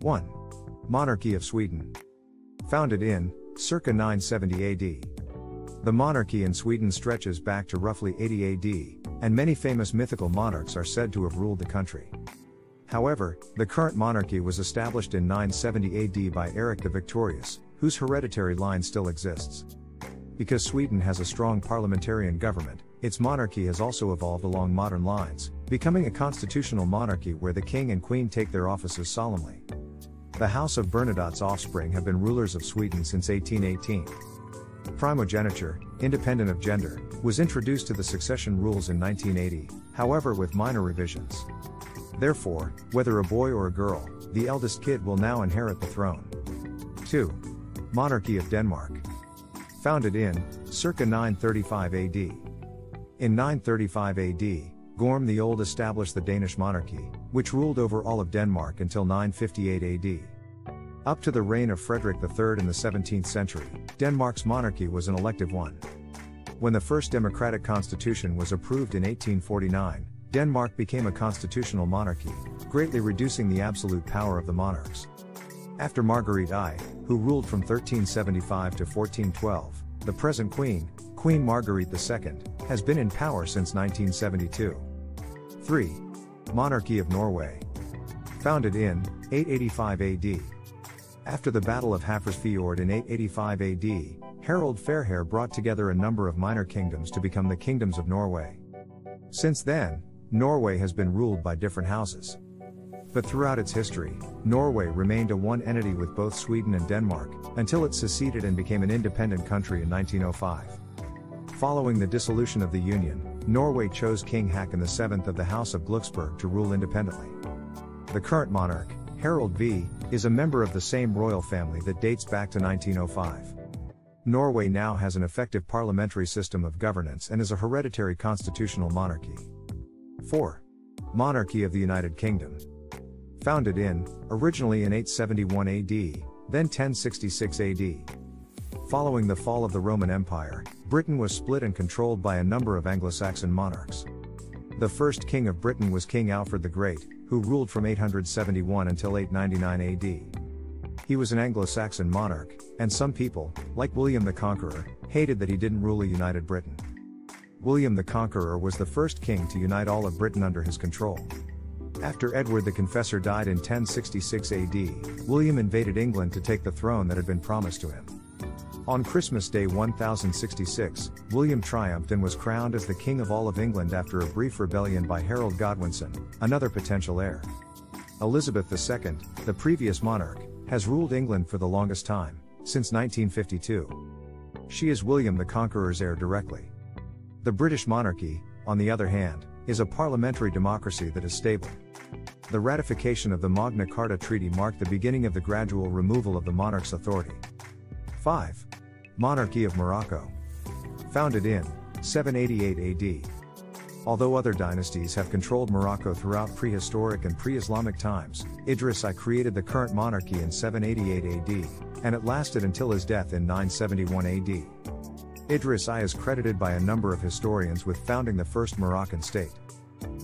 1. Monarchy of Sweden. Founded in, circa 970 AD. The monarchy in Sweden stretches back to roughly 80 AD, and many famous mythical monarchs are said to have ruled the country. However, the current monarchy was established in 970 AD by Eric the Victorious, whose hereditary line still exists. Because Sweden has a strong parliamentarian government, its monarchy has also evolved along modern lines, becoming a constitutional monarchy where the king and queen take their offices solemnly. The House of Bernadotte's offspring have been rulers of Sweden since 1818. Primogeniture, independent of gender, was introduced to the succession rules in 1980, however with minor revisions. Therefore, whether a boy or a girl, the eldest kid will now inherit the throne. 2. Monarchy of Denmark. Founded in, circa 935 AD. In 935 AD, Gorm the Old established the Danish monarchy, which ruled over all of Denmark until 958 AD. Up to the reign of Frederick III in the 17th century, Denmark's monarchy was an elective one. When the first democratic constitution was approved in 1849, Denmark became a constitutional monarchy, greatly reducing the absolute power of the monarchs. After Marguerite I, who ruled from 1375 to 1412, the present queen, Queen Marguerite II, has been in power since 1972. 3. Monarchy of Norway. Founded in 885 AD. After the Battle of Hafrsfjord in 885 AD, Harald Fairhair brought together a number of minor kingdoms to become the kingdoms of Norway. Since then, Norway has been ruled by different houses. But throughout its history, Norway remained a one entity with both Sweden and Denmark, until it seceded and became an independent country in 1905. Following the dissolution of the Union, Norway chose King Haakon VII of the House of Glücksburg to rule independently. The current monarch, Harald V, is a member of the same royal family that dates back to 1905. Norway now has an effective parliamentary system of governance and is a hereditary constitutional monarchy. 4. Monarchy of the United Kingdom. Founded in, originally in 871 AD, then 1066 AD. Following the fall of the Roman Empire, Britain was split and controlled by a number of Anglo-Saxon monarchs. The first king of Britain was King Alfred the Great, who ruled from 871 until 899 AD. He was an Anglo-Saxon monarch, and some people, like William the Conqueror, hated that he didn't rule a united Britain. William the Conqueror was the first king to unite all of Britain under his control. After Edward the Confessor died in 1066 AD, William invaded England to take the throne that had been promised to him. On Christmas Day 1066, William triumphed and was crowned as the King of all of England after a brief rebellion by Harold Godwinson, another potential heir. Elizabeth II, the previous monarch, has ruled England for the longest time, since 1952. She is William the Conqueror's heir directly. The British monarchy, on the other hand, is a parliamentary democracy that is stable. The ratification of the Magna Carta Treaty marked the beginning of the gradual removal of the monarch's authority. 5. Monarchy of Morocco. Founded in 788 AD. Although other dynasties have controlled Morocco throughout prehistoric and pre-Islamic times, Idris I created the current monarchy in 788 AD, and it lasted until his death in 971 AD. Idris I is credited by a number of historians with founding the first Moroccan state.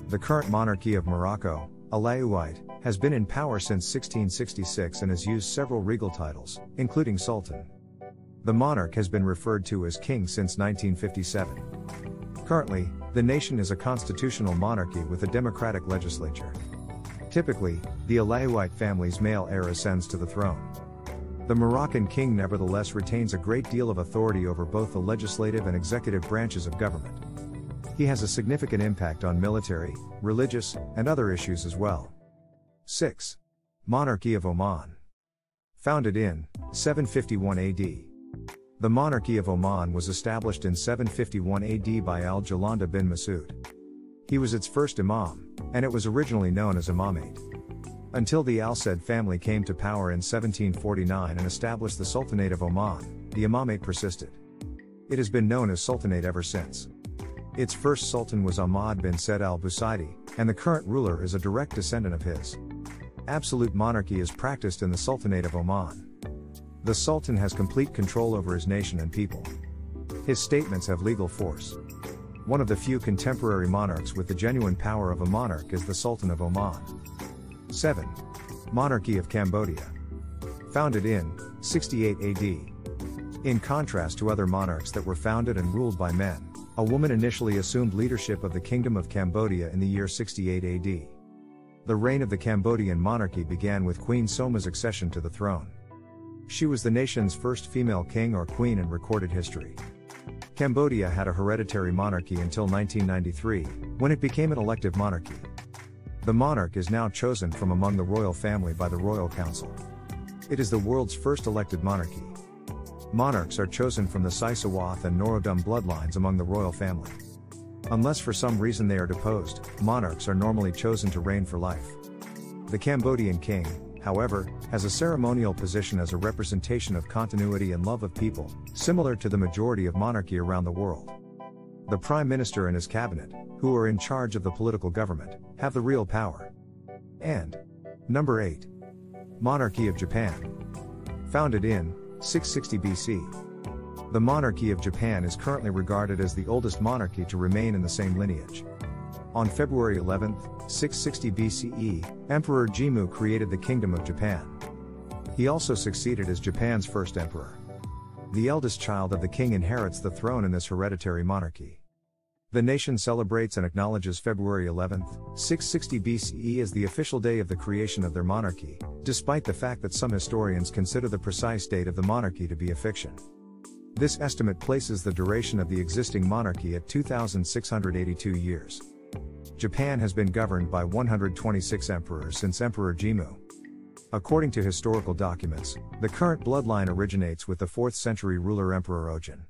The current monarchy of Morocco, Alauite, has been in power since 1666 and has used several regal titles, including Sultan. The monarch has been referred to as king since 1957. Currently, the nation is a constitutional monarchy with a democratic legislature. Typically, the Alauite family's male heir ascends to the throne. The Moroccan king nevertheless retains a great deal of authority over both the legislative and executive branches of government. He has a significant impact on military, religious, and other issues as well. 6. Monarchy of Oman. Founded in 751 AD. The Monarchy of Oman was established in 751 AD by Al-Jalanda bin Masoud. He was its first imam, and it was originally known as Imamate. Until the Al-Said family came to power in 1749 and established the Sultanate of Oman, the Imamate persisted. It has been known as Sultanate ever since. Its first sultan was Ahmad bin Said al-Busaidi, and the current ruler is a direct descendant of his. Absolute monarchy is practiced in the Sultanate of Oman. The Sultan has complete control over his nation and people. His statements have legal force. One of the few contemporary monarchs with the genuine power of a monarch is the Sultan of Oman. 7. Monarchy of Cambodia. Founded in 68 AD. In contrast to other monarchs that were founded and ruled by men, a woman initially assumed leadership of the Kingdom of Cambodia in the year 68 AD. The reign of the Cambodian monarchy began with Queen Soma's accession to the throne. She was the nation's first female king or queen in recorded history. Cambodia had a hereditary monarchy until 1993, when it became an elective monarchy. The monarch is now chosen from among the royal family by the Royal Council. It is the world's first elected monarchy. Monarchs are chosen from the Sisowath and Norodom bloodlines among the royal family. Unless for some reason they are deposed, monarchs are normally chosen to reign for life. The Cambodian king, however, has a ceremonial position as a representation of continuity and love of people, similar to the majority of monarchy around the world. The prime minister and his cabinet, who are in charge of the political government, have the real power. And number 8. Monarchy of Japan. Founded in 660 BC. The Monarchy of Japan is currently regarded as the oldest monarchy to remain in the same lineage. On February 11, 660 BCE, Emperor Jimmu created the Kingdom of Japan. He also succeeded as Japan's first emperor. The eldest child of the king inherits the throne in this hereditary monarchy. The nation celebrates and acknowledges February 11, 660 BCE as the official day of the creation of their monarchy, despite the fact that some historians consider the precise date of the monarchy to be a fiction. This estimate places the duration of the existing monarchy at 2,682 years. Japan has been governed by 126 emperors since Emperor Jimmu. According to historical documents, the current bloodline originates with the 4th century ruler Emperor Ojin.